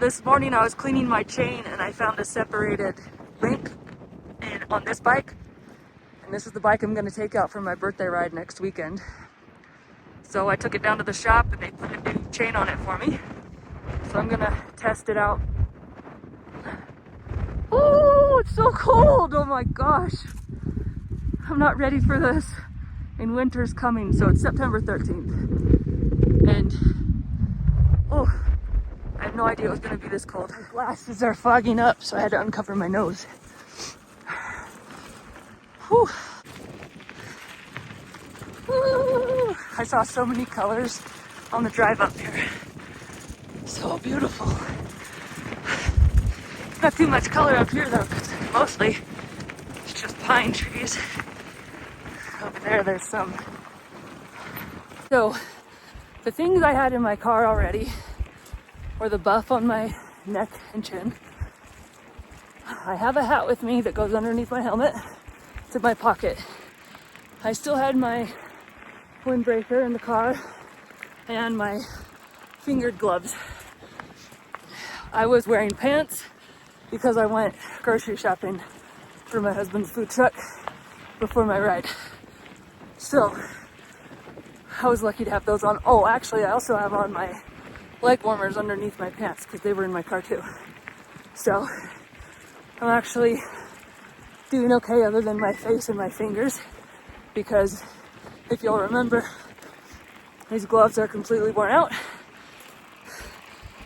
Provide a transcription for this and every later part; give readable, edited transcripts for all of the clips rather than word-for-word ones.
this morning I was cleaning my chain and I found a separated link on this bike. And this is the bike I'm going to take out for my birthday ride next weekend. So I took it down to the shop and they put a new chain on it for me. So I'm going to test it out. Oh, it's so cold. Oh my gosh. I'm not ready for this. And winter's coming. So it's September 13th. And oh, I had no idea it was going to be this cold. Glasses are fogging up, so I had to uncover my nose. Whew. Woo. I saw so many colors on the drive up here. So beautiful. Not too much color up here though, because mostly it's just pine trees. Over there, there's some. So the things I had in my car already were the buff on my neck and chin. I have a hat with me that goes underneath my helmet. It's in my pocket. I still had my windbreaker in the car and my fingered gloves. I was wearing pants because I went grocery shopping for my husband's food truck before my ride. So I was lucky to have those on. Oh, actually, I also have on my leg warmers underneath my pants because they were in my car too. So I'm actually doing okay other than my face and my fingers, because if you'll remember, these gloves are completely worn out.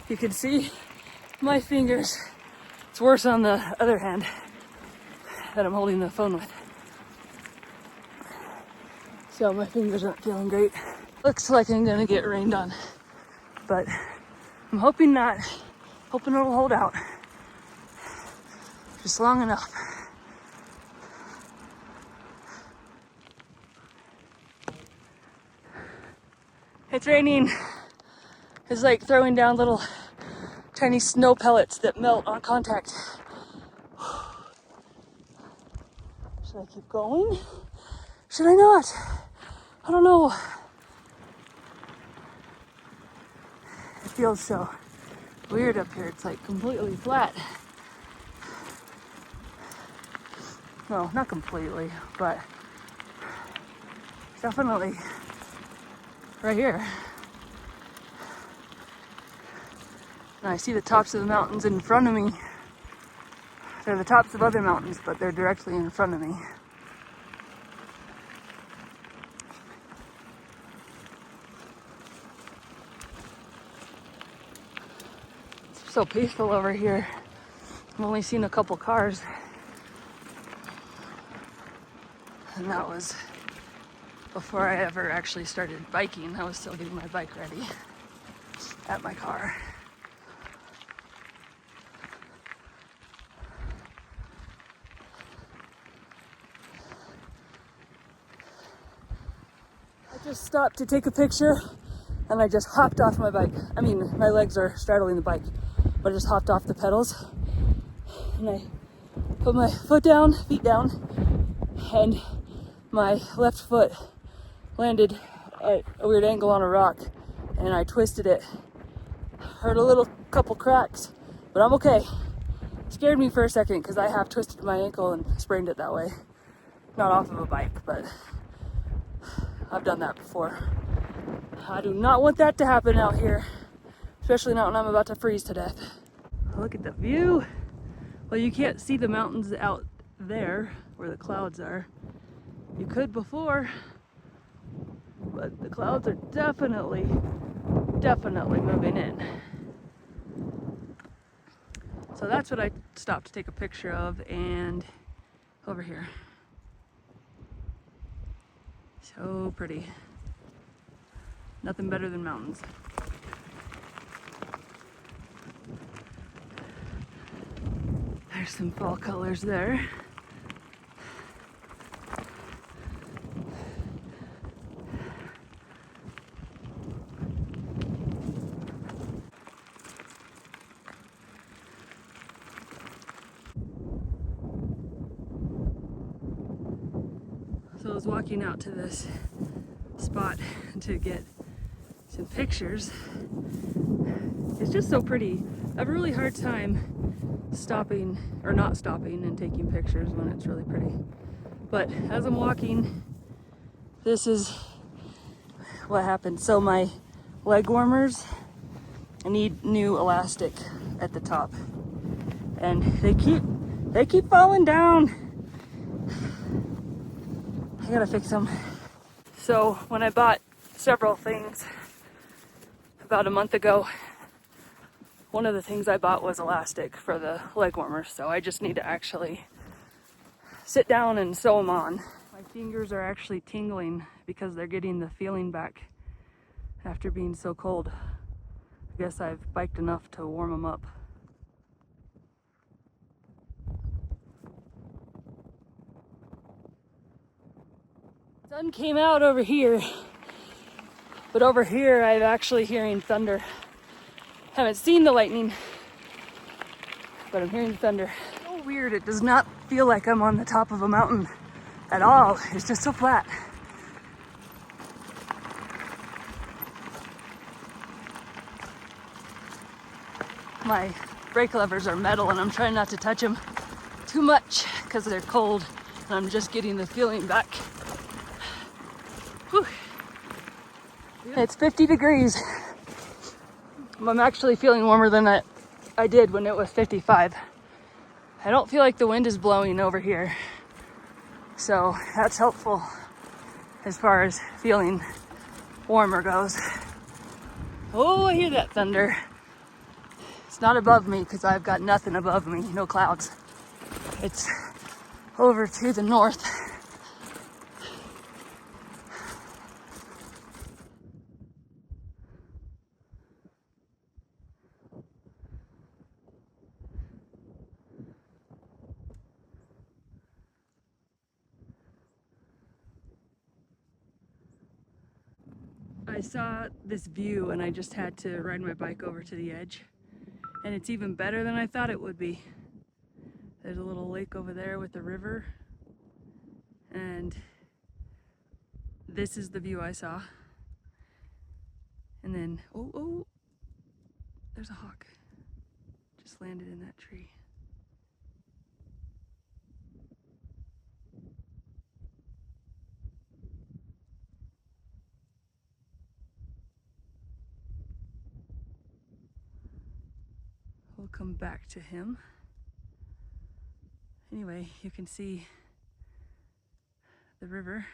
You can see my fingers. It's worse on the other hand that I'm holding the phone with. So my fingers aren't feeling great. Looks like I'm gonna get rained on, but I'm hoping not. Hoping it'll hold out just long enough. It's raining. It's like throwing down little tiny snow pellets that melt on contact. Should I keep going? Should I not? I don't know. It feels so weird up here. It's like completely flat. No, not completely, but definitely right here. And I see the tops of the mountains in front of me. They're the tops of other mountains, but they're directly in front of me. It's so peaceful over here. I've only seen a couple cars. And that was before I ever actually started biking. I was still getting my bike ready at my car. I just stopped to take a picture and I just hopped off my bike. I mean, my legs are straddling the bike, but I just hopped off the pedals and I put my feet down, and my left foot landed at a weird angle on a rock and I twisted it. Heard a couple cracks, but I'm okay. Scared me for a second because I have twisted my ankle and sprained it that way. Not off of a bike, but I've done that before. I do not want that to happen out here, especially not when I'm about to freeze to death. Look at the view. Well, you can't see the mountains out there where the clouds are. You could before, but the clouds are definitely moving in. So that's what I stopped to take a picture of, and over here. So pretty. Nothing better than mountains. There's some fall colors there. So I was walking out to this spot to get some pictures, It's just so pretty. I have a really hard time stopping or not stopping and taking pictures when it's really pretty. But as I'm walking, this is what happened. So my leg warmers, I need new elastic at the top, and they keep falling down. I gotta fix them. So when I bought several things about a month ago, one of the things I bought was elastic for the leg warmers. So I just need to actually sit down and sew them on. My fingers are actually tingling because they're getting the feeling back after being so cold. I guess I've biked enough to warm them up. Sun came out over here, but over here I'm actually hearing thunder. Haven't seen the lightning, but I'm hearing thunder. So weird, it does not feel like I'm on the top of a mountain at all. It's just so flat. My brake levers are metal and I'm trying not to touch them too much because they're cold and I'm just getting the feeling back. Whew. It's 50 degrees. I'm actually feeling warmer than I did when it was 55. I don't feel like the wind is blowing over here, so that's helpful as far as feeling warmer goes. Oh, I hear that thunder. It's not above me because I've got nothing above me, no clouds. It's over to the north. I saw this view and I just had to ride my bike over to the edge. And it's even better than I thought it would be. There's a little lake over there with the river. And this is the view I saw. And then, oh, there's a hawk. Just landed in that tree. We'll come back to him. Anyway, you can see the river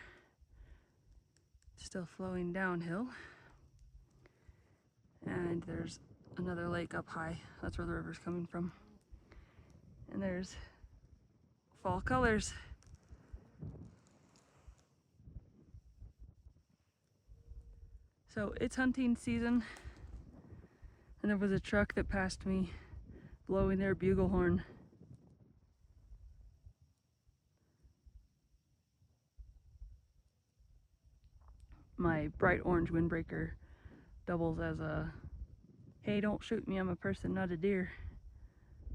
still flowing downhill. And there's another lake up high. That's where the river's coming from. And there's fall colors. So it's hunting season. And there was a truck that passed me blowing their bugle horn. My bright orange windbreaker doubles as a, hey, don't shoot me, I'm a person, not a deer,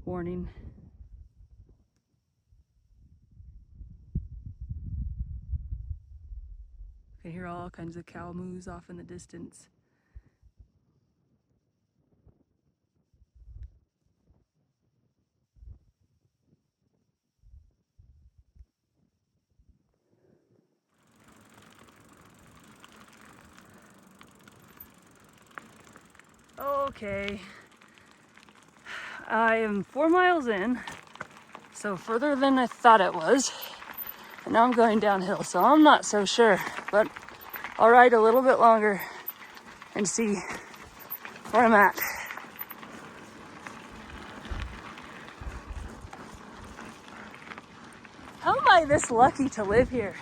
warning. You can hear all kinds of cow moos off in the distance. Okay, I am 4 miles in, so further than I thought it was. And now I'm going downhill, so I'm not so sure, but I'll ride a little bit longer and see where I'm at. How am I this lucky to live here?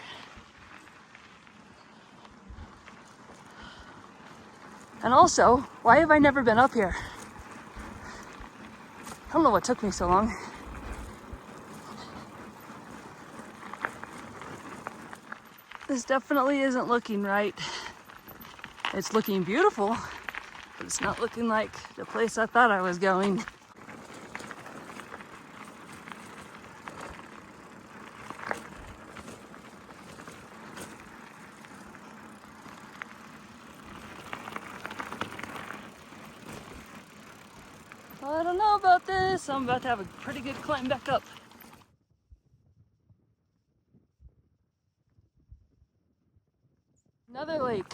And also, why have I never been up here? I don't know what took me so long. This definitely isn't looking right. It's looking beautiful, but it's not looking like the place I thought I was going. know about this. I'm about to have a pretty good climb back up. Another lake.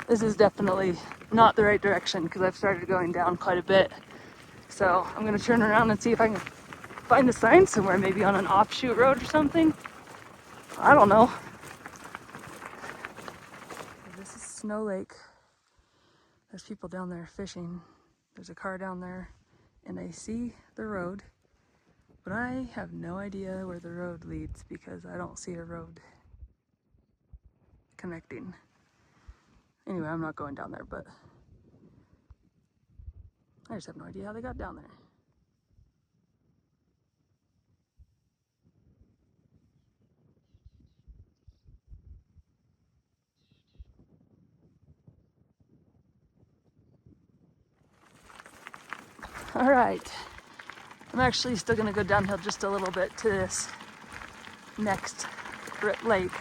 This is definitely not the right direction because I've started going down quite a bit. So I'm gonna turn around and see if I can find a sign somewhere, maybe on an offshoot road or something. I don't know. This is Snow Lake. There's people down there fishing. There's a car down there and I see the road, but I have no idea where the road leads because I don't see a road connecting. Anyway, I'm not going down there, but I just have no idea how they got down there. All right, I'm actually still gonna go downhill just a little bit to this next lake,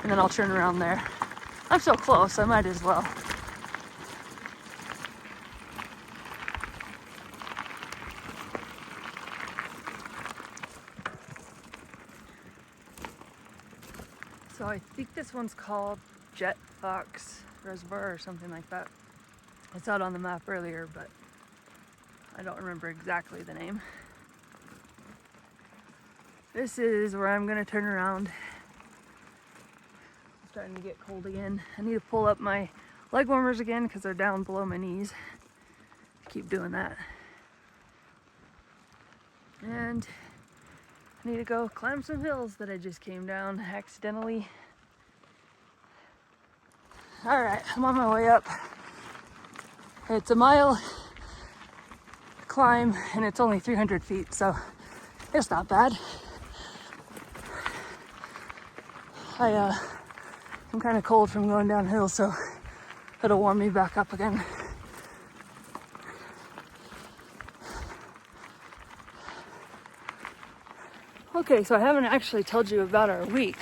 and then I'll turn around there. I'm so close, I might as well. So I think this one's called Jet Fox Reservoir or something like that. I saw it on the map earlier, but I don't remember exactly the name. This is where I'm gonna turn around. It's starting to get cold again. I need to pull up my leg warmers again because they're down below my knees. Keep doing that. And I need to go climb some hills that I just came down accidentally. All right, I'm on my way up. It's a mile climb and it's only 300 feet, so it's not bad. I'm kind of cold from going downhill, so it'll warm me back up again. Okay, so I haven't actually told you about our week.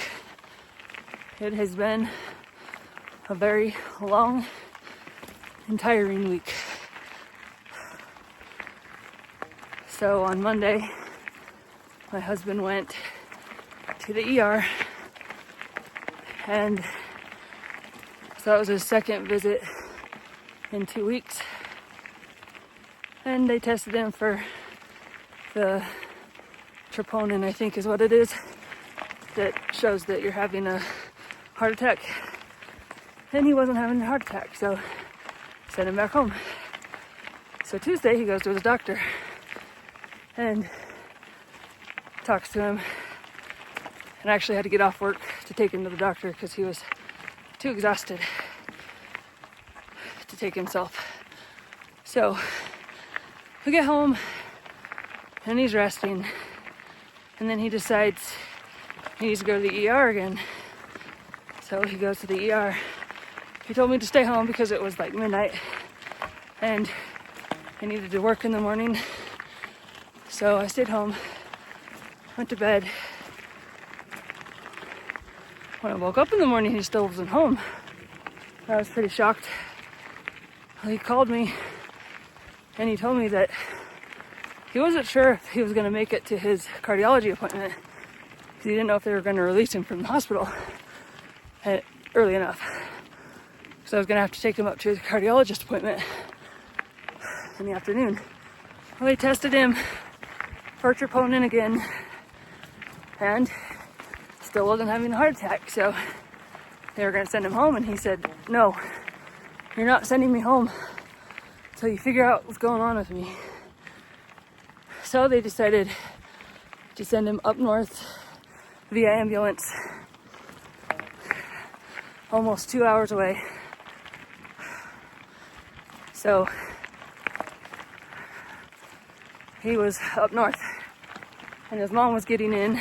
It has been a very long and tiring week. So on Monday, my husband went to the ER, and so that was his second visit in 2 weeks. And they tested him for the troponin, I think is what it is, that shows that you're having a heart attack. And he wasn't having a heart attack, so sent him back home. So Tuesday he goes to his doctor and talks to him, and actually had to get off work to take him to the doctor because he was too exhausted to take himself. So we get home and he's resting, and then he decides he needs to go to the ER again. So he goes to the ER. He told me to stay home because it was like midnight and I needed to work in the morning. So I stayed home, went to bed. When I woke up in the morning, he still wasn't home. I was pretty shocked. He called me and he told me that he wasn't sure if he was going to make it to his cardiology appointment because he didn't know if they were going to release him from the hospital early enough. So I was going to have to take him up to his cardiologist appointment in the afternoon. Well, they tested him for troponin again and still wasn't having a heart attack. So they were going to send him home, and he said, "No, you're not sending me home until you figure out what's going on with me." So they decided to send him up north via ambulance, almost 2 hours away. So he was up north, and his mom was getting in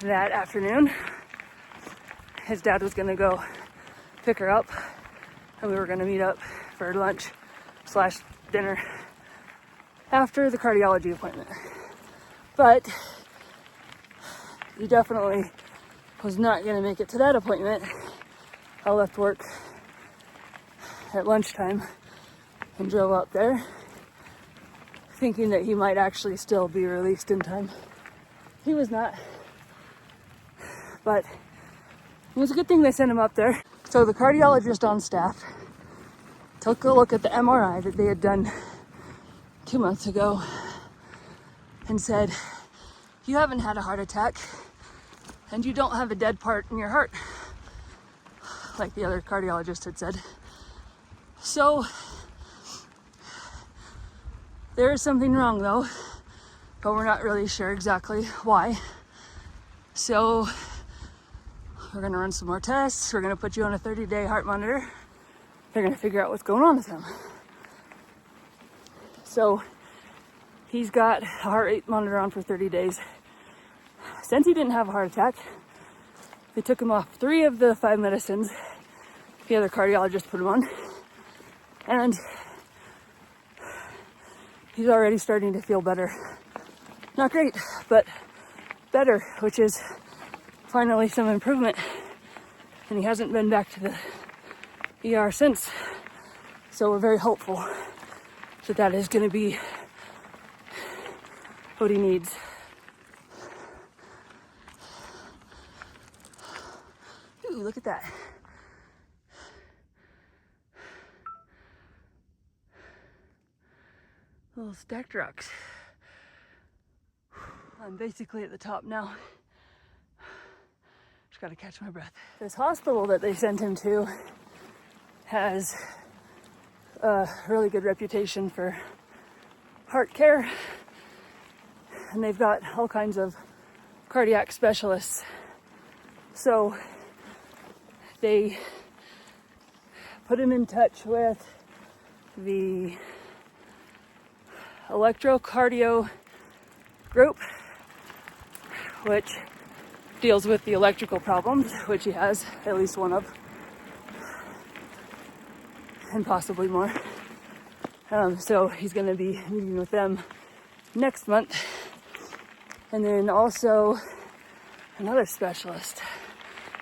that afternoon. His dad was going to go pick her up, and we were going to meet up for lunch / dinner after the cardiology appointment. But he definitely was not going to make it to that appointment. I left work at lunchtime and drove up there. thinking that he might actually still be released in time. He was not, but it was a good thing they sent him up there. So the cardiologist on staff took a look at the MRI that they had done 2 months ago and said, you haven't had a heart attack and you don't have a dead part in your heart, like the other cardiologist had said. So there is something wrong though, but we're not really sure exactly why. So we're gonna run some more tests. We're gonna put you on a 30-day heart monitor. They're gonna figure out what's going on with him. So he's got a heart rate monitor on for 30 days. Since he didn't have a heart attack, they took him off 3 of the 5 medicines the other cardiologist put him on. And he's already starting to feel better. Not great, but better, which is finally some improvement. And he hasn't been back to the ER since. So we're very hopeful that that is going to be what he needs. Ooh, look at that. Little stacked rocks. I'm basically at the top now. Just gotta catch my breath. This hospital that they sent him to has a really good reputation for heart care. And they've got all kinds of cardiac specialists. So they put him in touch with the electrocardio group, which deals with the electrical problems, which he has at least one of, and possibly more. So he's going to be meeting with them next month. And then also another specialist.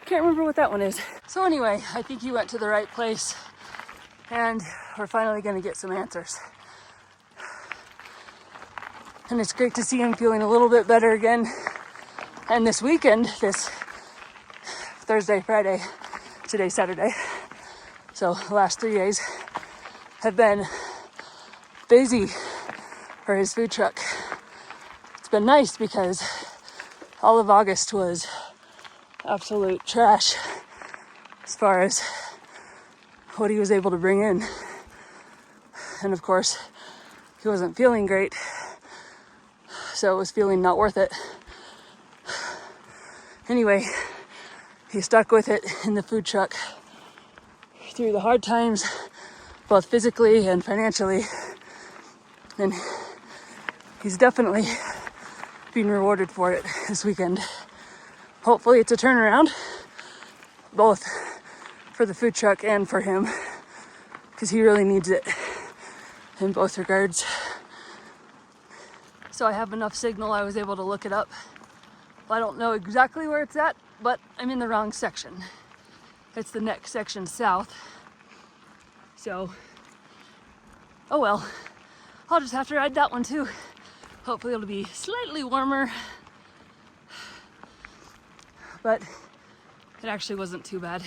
Can't remember what that one is. So anyway, I think he went to the right place, and we're finally going to get some answers. And it's great to see him feeling a little bit better again. And this weekend, this Thursday, Friday, today's Saturday, so the last 3 days have been busy for his food truck. It's been nice because all of August was absolute trash as far as what he was able to bring in. And of course, he wasn't feeling great, so it was feeling not worth it. Anyway, he stuck with it in the food truck through the hard times, both physically and financially. And he's definitely being rewarded for it this weekend. Hopefully it's a turnaround, both for the food truck and for him, because he really needs it in both regards. So I have enough signal, I was able to look it up. I don't know exactly where it's at, but I'm in the wrong section. It's the next section south. So, oh well, I'll just have to ride that one too. Hopefully it'll be slightly warmer. But it actually wasn't too bad.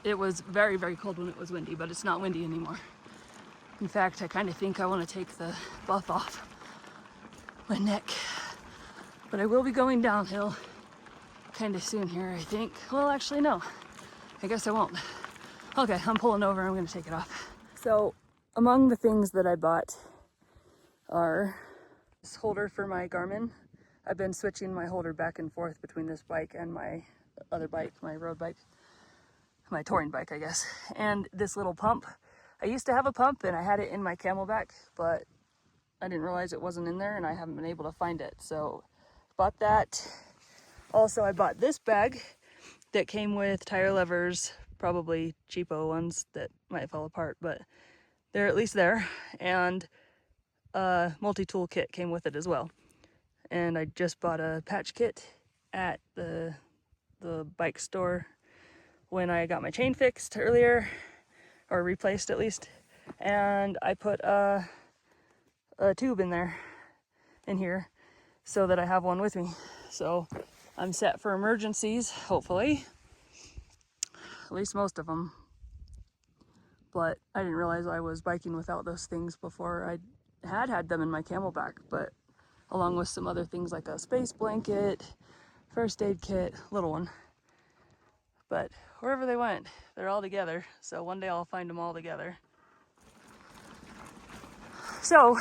It was very, very cold when it was windy, but it's not windy anymore. In fact, I kind of think I want to take the buff off my neck. But I will be going downhill kind of soon here, I think. Well, actually, no. I guess I won't. Okay, I'm pulling over. I'm going to take it off. So, among the things that I bought are this holder for my Garmin. I've been switching my holder back and forth between this bike and my other bike, my road bike, my touring bike, I guess. And this little pump. I used to have a pump and I had it in my Camelback, but I didn't realize it wasn't in there and I haven't been able to find it. So bought that. Also, I bought this bag that came with tire levers, probably cheapo ones that might fall apart, but they're at least there. And a multi-tool kit came with it as well. And I just bought a patch kit at the bike store when I got my chain fixed earlier, or replaced at least. And I put a a tube in here, so that I have one with me. So I'm set for emergencies, hopefully. At least most of them. But I didn't realize I was biking without those things before. I had them in my Camelback, but along with some other things like a space blanket, first aid kit, little one. But wherever they went, they're all together. So one day I'll find them all together. So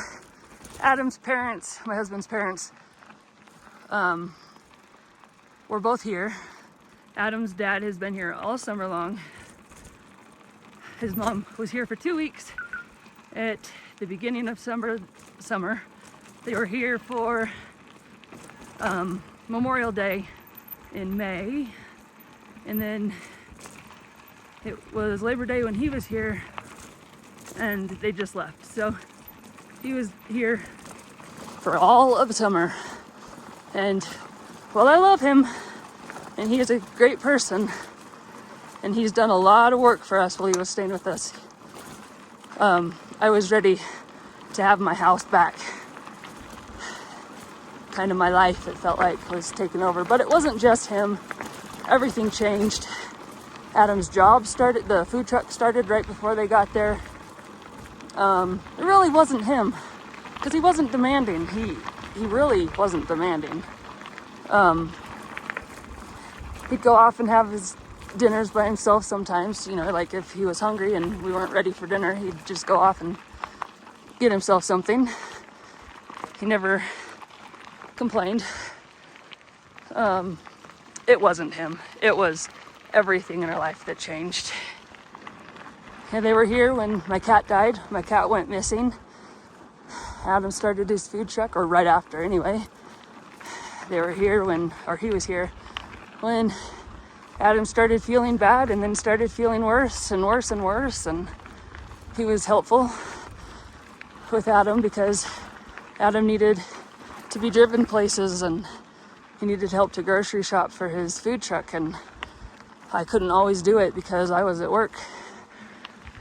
Adam's parents, my husband's parents, were both here. Adam's dad has been here all summer long. His mom was here for 2 weeks at the beginning of summer. They were here for Memorial Day in May, and then it was Labor Day when he was here, and they just left. So he was here for all of summer, and well, I love him, and he is a great person, and he's done a lot of work for us while he was staying with us. I was ready to have my house back. Kind of my life, it felt like, was taken over. But it wasn't just him. Everything changed. Adam's job started, the food truck started right before they got there. It really wasn't him, because he wasn't demanding. He really wasn't demanding. He'd go off and have his dinners by himself sometimes, you know, like if he was hungry and we weren't ready for dinner, he'd just go off and get himself something. He never complained. It wasn't him. It was everything in our life that changed. And they were here when my cat died. My cat went missing. Adam started his food truck, or right after anyway. They were here he was here when Adam started feeling bad, and then started feeling worse and worse and worse. And he was helpful with Adam because Adam needed to be driven places, and he needed help to grocery shop for his food truck, and I couldn't always do it because I was at work.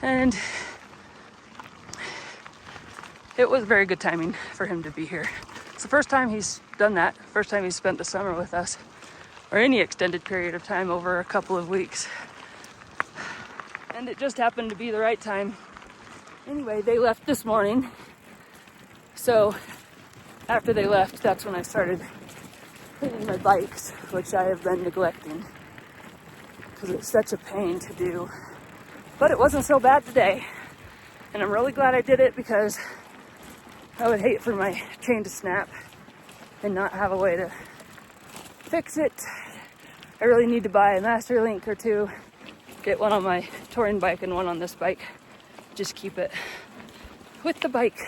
And it was very good timing for him to be here. It's the first time he's done that, first time he's spent the summer with us, or any extended period of time over a couple of weeks. And it just happened to be the right time. Anyway, they left this morning. So after they left, that's when I started cleaning my bikes, which I have been neglecting because it's such a pain to do. But it wasn't so bad today. And I'm really glad I did it, because I would hate for my chain to snap and not have a way to fix it. I really need to buy a master link or two, get one on my touring bike and one on this bike. Just keep it with the bike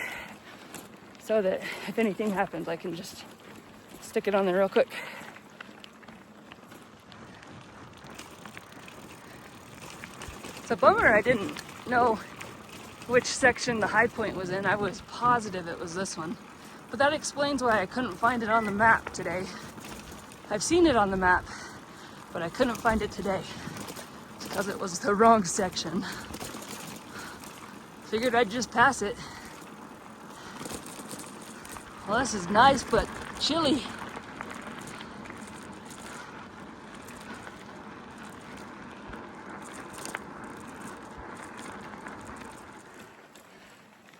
so that if anything happens, I can just stick it on there real quick. It's a bummer I didn't know which section the high point was in. I was positive it was this one. But that explains why I couldn't find it on the map today. I've seen it on the map, but I couldn't find it today because it was the wrong section. Figured I'd just pass it. Well, this is nice, but chilly.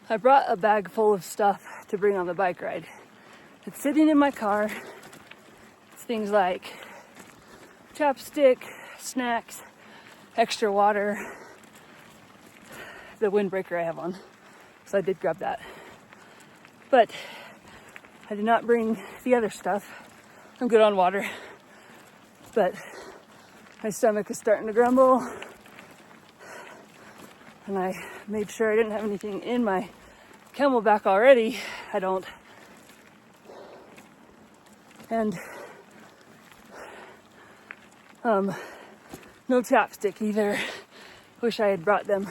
I brought a bag full of stuff to bring on the bike ride. It's sitting in my car. It's things like chapstick, snacks, extra water, the windbreaker I have on. So I did grab that. But I did not bring the other stuff. I'm good on water. But my stomach is starting to grumble. And I made sure I didn't have anything in my Camelback already. I don't. And no chapstick either. Wish I had brought them.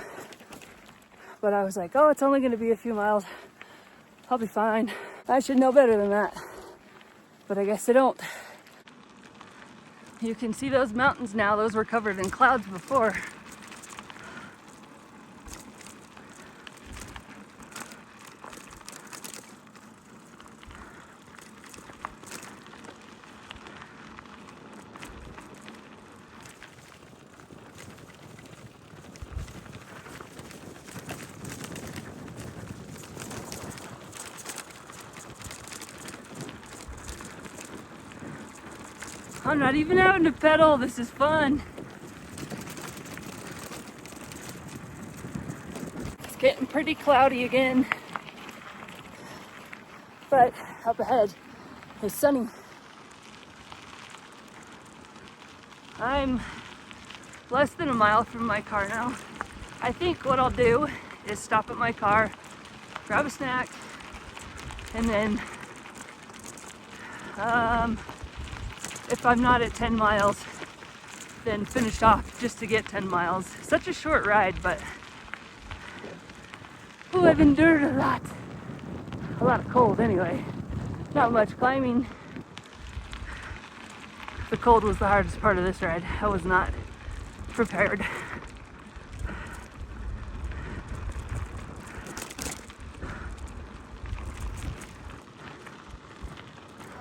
But I was like, oh, it's only going to be a few miles. I'll be fine. I should know better than that. But I guess I don't. You can see those mountains now. Those were covered in clouds before. I'm not even having to pedal. This is fun. It's getting pretty cloudy again, but up ahead is sunny. I'm less than a mile from my car now. I think what I'll do is stop at my car, grab a snack, and then if I'm not at 10 miles, then finish off just to get 10 miles. Such a short ride, but oh, I've endured a lot of cold anyway. Not much climbing. The cold was the hardest part of this ride. I was not prepared.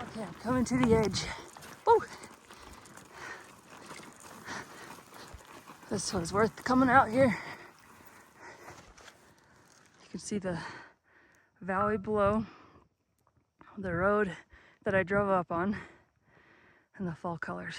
Okay, I'm coming to the edge. Woo! This was worth coming out here. You can see the valley below, the road that I drove up on, and the fall colors.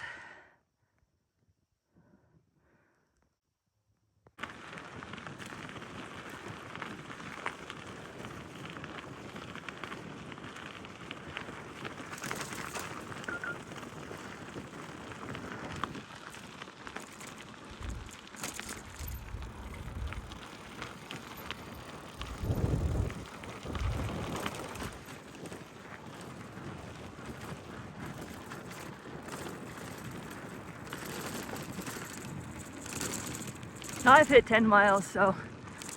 Now I've hit 10 miles, so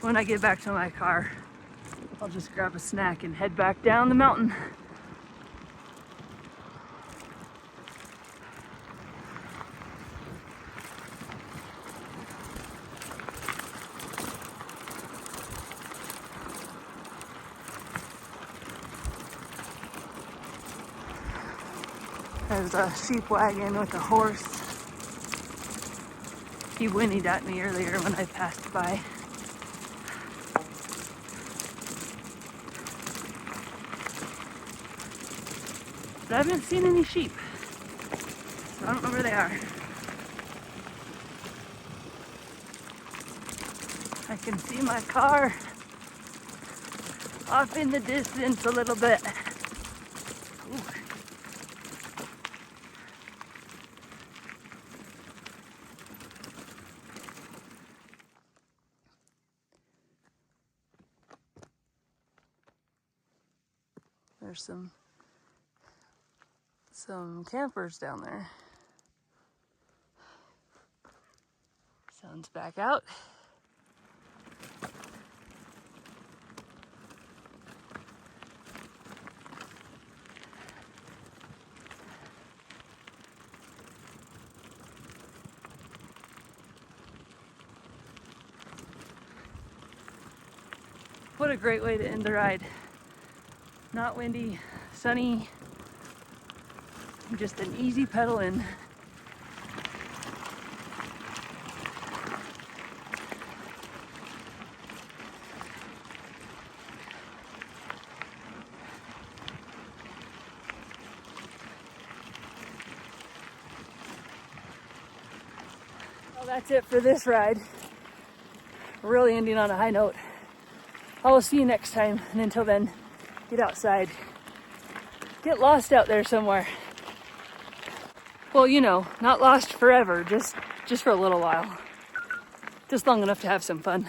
when I get back to my car, I'll just grab a snack and head back down the mountain. There's a sheep wagon with a horse. He whinnied at me earlier when I passed by. But I haven't seen any sheep, so I don't know where they are. I can see my car off in the distance a little bit. Ooh. There's some campers down there. Sun's back out. What a great way to end the ride. Not windy, sunny, just an easy pedal in. Well, that's it for this ride. Really ending on a high note. I will see you next time, and until then, get outside. Get lost out there somewhere. Well, you know, not lost forever, just for a little while. Just long enough to have some fun.